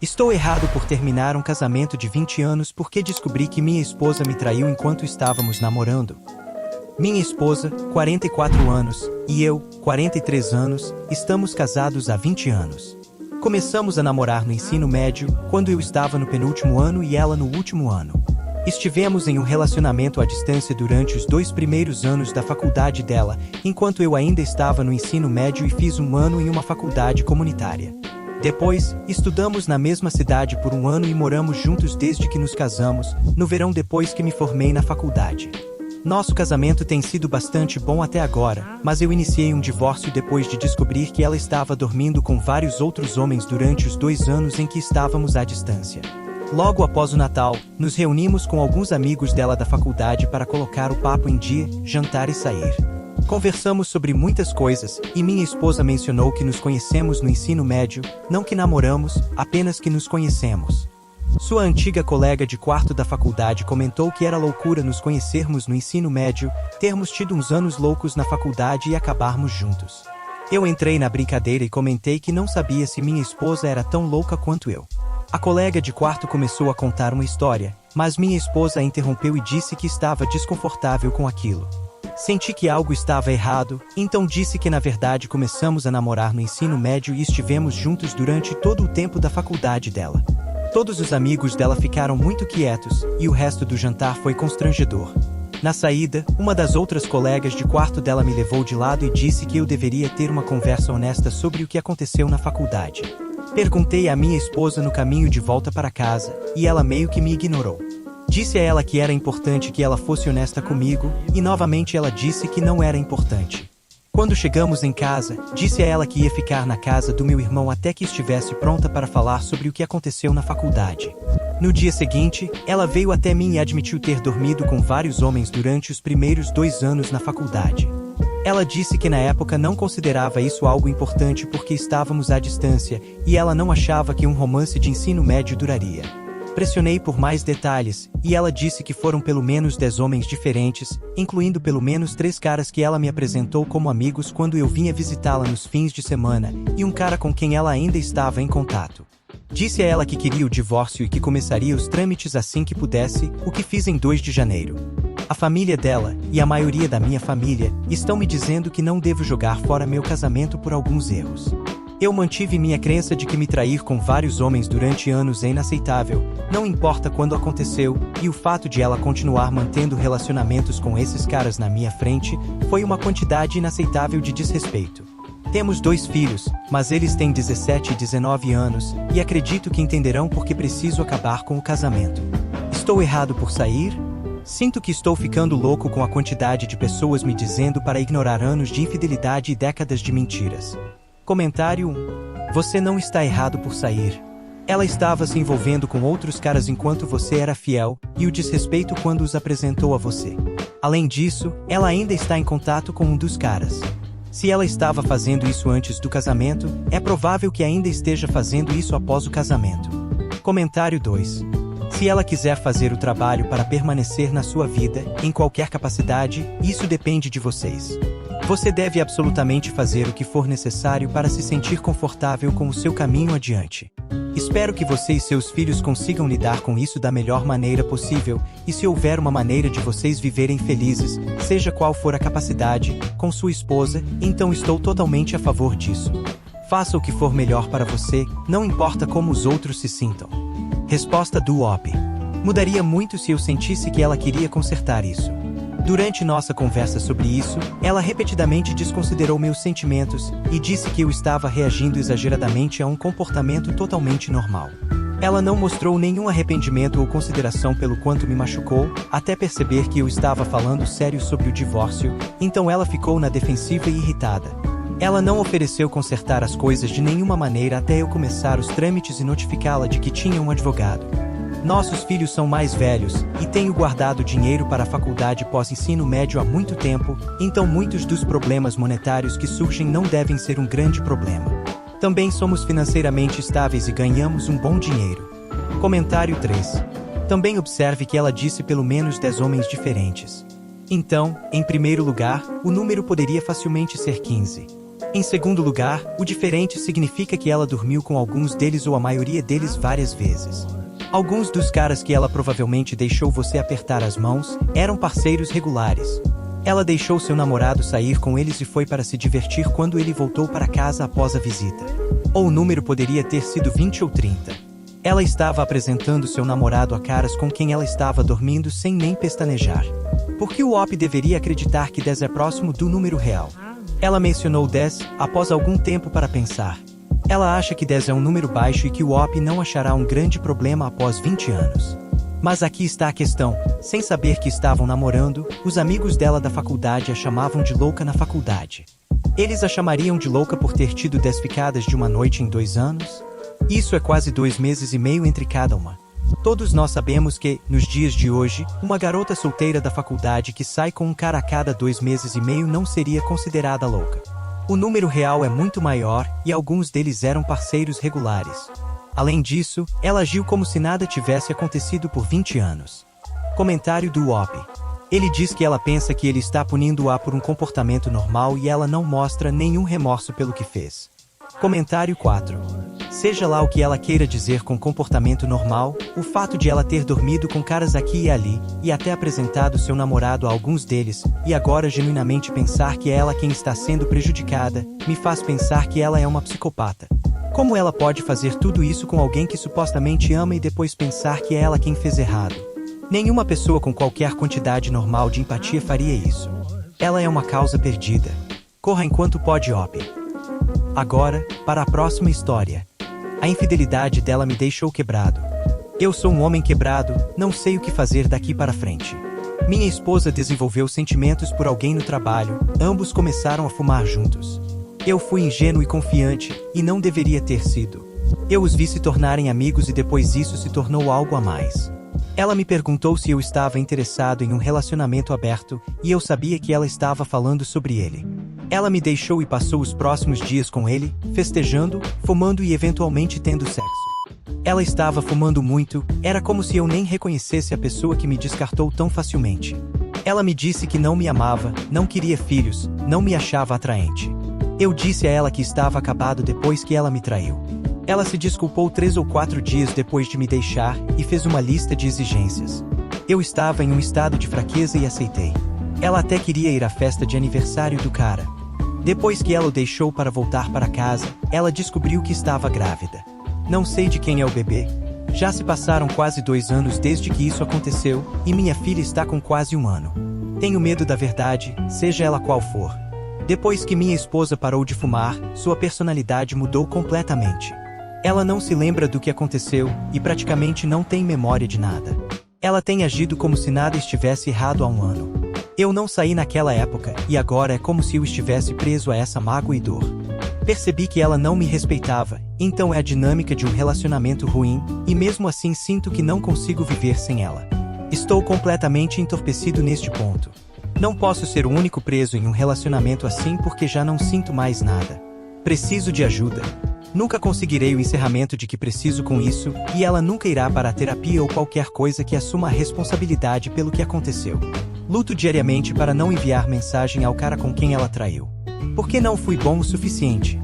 Estou errado por terminar um casamento de 20 anos porque descobri que minha esposa me traiu enquanto estávamos namorando. Minha esposa, 44 anos, e eu, 43 anos, estamos casados há 20 anos. Começamos a namorar no ensino médio, quando eu estava no penúltimo ano e ela no último ano. Estivemos em um relacionamento à distância durante os 2 primeiros anos da faculdade dela, enquanto eu ainda estava no ensino médio e fiz um ano em uma faculdade comunitária. Depois, estudamos na mesma cidade por um ano e moramos juntos desde que nos casamos, no verão depois que me formei na faculdade. Nosso casamento tem sido bastante bom até agora, mas eu iniciei um divórcio depois de descobrir que ela estava dormindo com vários outros homens durante os 2 anos em que estávamos à distância. Logo após o Natal, nos reunimos com alguns amigos dela da faculdade para colocar o papo em dia, jantar e sair. Conversamos sobre muitas coisas, e minha esposa mencionou que nos conhecemos no ensino médio, não que namoramos, apenas que nos conhecemos. Sua antiga colega de quarto da faculdade comentou que era loucura nos conhecermos no ensino médio, termos tido uns anos loucos na faculdade e acabarmos juntos. Eu entrei na brincadeira e comentei que não sabia se minha esposa era tão louca quanto eu. A colega de quarto começou a contar uma história, mas minha esposa a interrompeu e disse que estava desconfortável com aquilo. Senti que algo estava errado, então disse que na verdade começamos a namorar no ensino médio e estivemos juntos durante todo o tempo da faculdade dela. Todos os amigos dela ficaram muito quietos, e o resto do jantar foi constrangedor. Na saída, uma das outras colegas de quarto dela me levou de lado e disse que eu deveria ter uma conversa honesta sobre o que aconteceu na faculdade. Perguntei à minha esposa no caminho de volta para casa, e ela meio que me ignorou. Disse a ela que era importante que ela fosse honesta comigo, e novamente ela disse que não era importante. Quando chegamos em casa, disse a ela que ia ficar na casa do meu irmão até que estivesse pronta para falar sobre o que aconteceu na faculdade. No dia seguinte, ela veio até mim e admitiu ter dormido com vários homens durante os primeiros 2 anos na faculdade. Ela disse que na época não considerava isso algo importante porque estávamos à distância, e ela não achava que um romance de ensino médio duraria. Pressionei por mais detalhes, e ela disse que foram pelo menos 10 homens diferentes, incluindo pelo menos 3 caras que ela me apresentou como amigos quando eu vinha visitá-la nos fins de semana, e um cara com quem ela ainda estava em contato. Disse a ela que queria o divórcio e que começaria os trâmites assim que pudesse, o que fiz em 2 de janeiro. A família dela, e a maioria da minha família, estão me dizendo que não devo jogar fora meu casamento por alguns erros. Eu mantive minha crença de que me trair com vários homens durante anos é inaceitável, não importa quando aconteceu, e o fato de ela continuar mantendo relacionamentos com esses caras na minha frente, foi uma quantidade inaceitável de desrespeito. Temos 2 filhos, mas eles têm 17 e 19 anos, e acredito que entenderão por que preciso acabar com o casamento. Estou errado por sair? Sinto que estou ficando louco com a quantidade de pessoas me dizendo para ignorar anos de infidelidade e décadas de mentiras. Comentário 1. Você não está errado por sair. Ela estava se envolvendo com outros caras enquanto você era fiel, e o desrespeito quando os apresentou a você. Além disso, ela ainda está em contato com um dos caras. Se ela estava fazendo isso antes do casamento, é provável que ainda esteja fazendo isso após o casamento. Comentário 2. Se ela quiser fazer o trabalho para permanecer na sua vida, em qualquer capacidade, isso depende de vocês. Você deve absolutamente fazer o que for necessário para se sentir confortável com o seu caminho adiante. Espero que você e seus filhos consigam lidar com isso da melhor maneira possível, e se houver uma maneira de vocês viverem felizes, seja qual for a capacidade, com sua esposa, então estou totalmente a favor disso. Faça o que for melhor para você, não importa como os outros se sintam. Resposta do OP. Mudaria muito se eu sentisse que ela queria consertar isso. Durante nossa conversa sobre isso, ela repetidamente desconsiderou meus sentimentos e disse que eu estava reagindo exageradamente a um comportamento totalmente normal. Ela não mostrou nenhum arrependimento ou consideração pelo quanto me machucou, até perceber que eu estava falando sério sobre o divórcio, então ela ficou na defensiva e irritada. Ela não ofereceu consertar as coisas de nenhuma maneira até eu começar os trâmites e notificá-la de que tinha um advogado. Nossos filhos são mais velhos, e tenho guardado dinheiro para a faculdade pós-ensino médio há muito tempo, então muitos dos problemas monetários que surgem não devem ser um grande problema. Também somos financeiramente estáveis e ganhamos um bom dinheiro. Comentário 3. Também observe que ela disse pelo menos 10 homens diferentes. Então, em primeiro lugar, o número poderia facilmente ser 15. Em segundo lugar, o diferente significa que ela dormiu com alguns deles ou a maioria deles várias vezes. Alguns dos caras que ela provavelmente deixou você apertar as mãos eram parceiros regulares. Ela deixou seu namorado sair com eles e foi para se divertir quando ele voltou para casa após a visita. Ou o número poderia ter sido 20 ou 30. Ela estava apresentando seu namorado a caras com quem ela estava dormindo sem nem pestanejar. Por que o OP deveria acreditar que 10 é próximo do número real? Ela mencionou 10 após algum tempo para pensar. Ela acha que 10 é um número baixo e que o OP não achará um grande problema após 20 anos. Mas aqui está a questão: sem saber que estavam namorando, os amigos dela da faculdade a chamavam de louca na faculdade. Eles a chamariam de louca por ter tido 10 ficadas de uma noite em 2 anos? Isso é quase 2 meses e meio entre cada uma. Todos nós sabemos que, nos dias de hoje, uma garota solteira da faculdade que sai com um cara a cada 2 meses e meio não seria considerada louca. O número real é muito maior e alguns deles eram parceiros regulares. Além disso, ela agiu como se nada tivesse acontecido por 20 anos. Comentário do OP. Ele diz que ela pensa que ele está punindo-a por um comportamento normal e ela não mostra nenhum remorso pelo que fez. Comentário 4. Seja lá o que ela queira dizer com comportamento normal, o fato de ela ter dormido com caras aqui e ali, e até apresentado seu namorado a alguns deles, e agora genuinamente pensar que é ela quem está sendo prejudicada, me faz pensar que ela é uma psicopata. Como ela pode fazer tudo isso com alguém que supostamente ama e depois pensar que é ela quem fez errado? Nenhuma pessoa com qualquer quantidade normal de empatia faria isso. Ela é uma causa perdida. Corra enquanto pode, OP. Agora, para a próxima história. A infidelidade dela me deixou quebrado. Eu sou um homem quebrado, não sei o que fazer daqui para frente. Minha esposa desenvolveu sentimentos por alguém no trabalho, ambos começaram a fumar juntos. Eu fui ingênuo e confiante, e não deveria ter sido. Eu os vi se tornarem amigos e depois isso se tornou algo a mais. Ela me perguntou se eu estava interessado em um relacionamento aberto, e eu sabia que ela estava falando sobre ele. Ela me deixou e passou os próximos dias com ele, festejando, fumando e eventualmente tendo sexo. Ela estava fumando muito, era como se eu nem reconhecesse a pessoa que me descartou tão facilmente. Ela me disse que não me amava, não queria filhos, não me achava atraente. Eu disse a ela que estava acabado depois que ela me traiu. Ela se desculpou 3 ou 4 dias depois de me deixar e fez uma lista de exigências. Eu estava em um estado de fraqueza e aceitei. Ela até queria ir à festa de aniversário do cara. Depois que ela o deixou para voltar para casa, ela descobriu que estava grávida. Não sei de quem é o bebê. Já se passaram quase 2 anos desde que isso aconteceu, e minha filha está com quase 1 ano. Tenho medo da verdade, seja ela qual for. Depois que minha esposa parou de fumar, sua personalidade mudou completamente. Ela não se lembra do que aconteceu, e praticamente não tem memória de nada. Ela tem agido como se nada estivesse errado há 1 ano. Eu não saí naquela época, e agora é como se eu estivesse preso a essa mágoa e dor. Percebi que ela não me respeitava, então é a dinâmica de um relacionamento ruim, e mesmo assim sinto que não consigo viver sem ela. Estou completamente entorpecido neste ponto. Não posso ser o único preso em um relacionamento assim porque já não sinto mais nada. Preciso de ajuda. Nunca conseguirei o encerramento de que preciso com isso, e ela nunca irá para a terapia ou qualquer coisa que assuma a responsabilidade pelo que aconteceu. Luto diariamente para não enviar mensagem ao cara com quem ela traiu. Porque não fui bom o suficiente.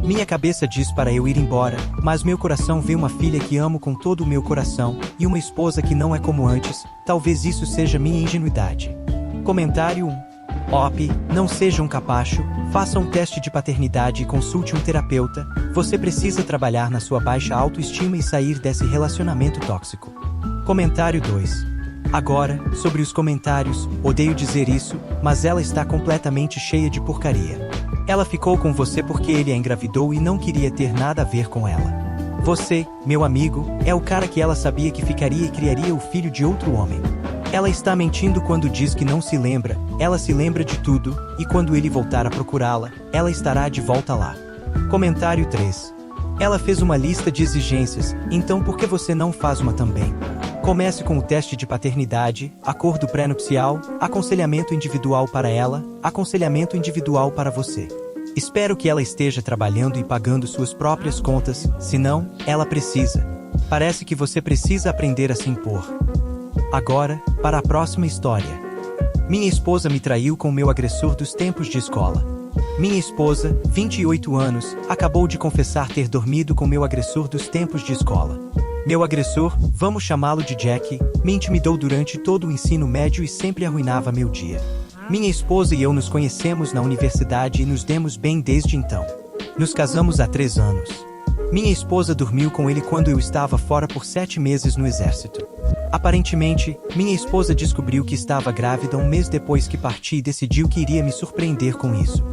Minha cabeça diz para eu ir embora, mas meu coração vê uma filha que amo com todo o meu coração, e uma esposa que não é como antes. Talvez isso seja minha ingenuidade. Comentário 1. OP, não seja um capacho, faça um teste de paternidade e consulte um terapeuta. Você precisa trabalhar na sua baixa autoestima e sair desse relacionamento tóxico. Comentário 2. Agora, sobre os comentários, odeio dizer isso, mas ela está completamente cheia de porcaria. Ela ficou com você porque ele a engravidou e não queria ter nada a ver com ela. Você, meu amigo, é o cara que ela sabia que ficaria e criaria o filho de outro homem. Ela está mentindo quando diz que não se lembra, ela se lembra de tudo, e quando ele voltar a procurá-la, ela estará de volta lá. Comentário 3. Ela fez uma lista de exigências, então por que você não faz uma também? Comece com o teste de paternidade, acordo pré-nupcial, aconselhamento individual para ela, aconselhamento individual para você. Espero que ela esteja trabalhando e pagando suas próprias contas, senão, ela precisa. Parece que você precisa aprender a se impor. Agora, para a próxima história. Minha esposa me traiu com meu agressor dos tempos de escola. Minha esposa, 28 anos, acabou de confessar ter dormido com meu agressor dos tempos de escola. Meu agressor, vamos chamá-lo de Jack, me intimidou durante todo o ensino médio e sempre arruinava meu dia. Minha esposa e eu nos conhecemos na universidade e nos demos bem desde então. Nos casamos há 3 anos. Minha esposa dormiu com ele quando eu estava fora por 7 meses no exército. Aparentemente, minha esposa descobriu que estava grávida um mês depois que parti e decidiu que iria me surpreender com isso.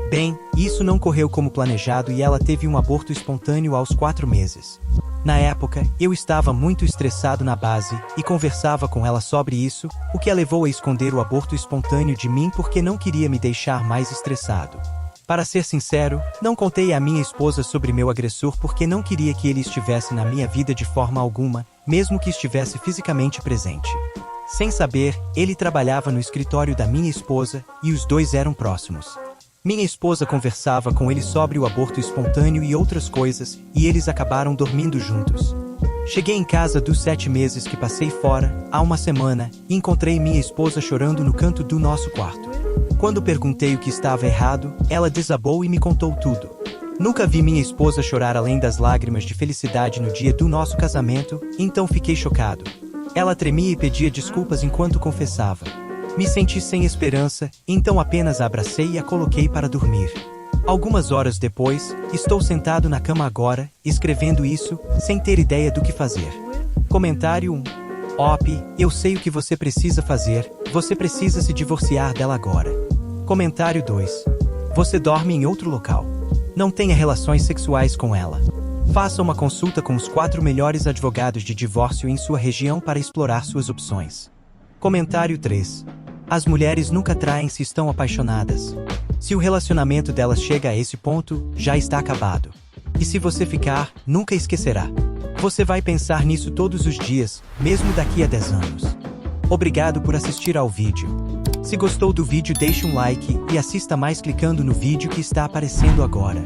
Bem, isso não correu como planejado e ela teve um aborto espontâneo aos 4 meses. Na época, eu estava muito estressado na base e conversava com ela sobre isso, o que a levou a esconder o aborto espontâneo de mim porque não queria me deixar mais estressado. Para ser sincero, não contei à minha esposa sobre meu agressor porque não queria que ele estivesse na minha vida de forma alguma, mesmo que estivesse fisicamente presente. Sem saber, ele trabalhava no escritório da minha esposa e os dois eram próximos. Minha esposa conversava com ele sobre o aborto espontâneo e outras coisas, e eles acabaram dormindo juntos. Cheguei em casa dos 7 meses que passei fora, há uma semana, e encontrei minha esposa chorando no canto do nosso quarto. Quando perguntei o que estava errado, ela desabou e me contou tudo. Nunca vi minha esposa chorar além das lágrimas de felicidade no dia do nosso casamento, então fiquei chocado. Ela tremia e pedia desculpas enquanto confessava. Me senti sem esperança, então apenas a abracei e a coloquei para dormir. Algumas horas depois, estou sentado na cama agora, escrevendo isso, sem ter ideia do que fazer. Comentário 1. Op, eu sei o que você precisa fazer, você precisa se divorciar dela agora. Comentário 2. Você dorme em outro local. Não tenha relações sexuais com ela. Faça uma consulta com os 4 melhores advogados de divórcio em sua região para explorar suas opções. Comentário 3. As mulheres nunca traem se estão apaixonadas. Se o relacionamento delas chega a esse ponto, já está acabado. E se você ficar, nunca esquecerá. Você vai pensar nisso todos os dias, mesmo daqui a 10 anos. Obrigado por assistir ao vídeo. Se gostou do vídeo, deixe um like e assista mais clicando no vídeo que está aparecendo agora.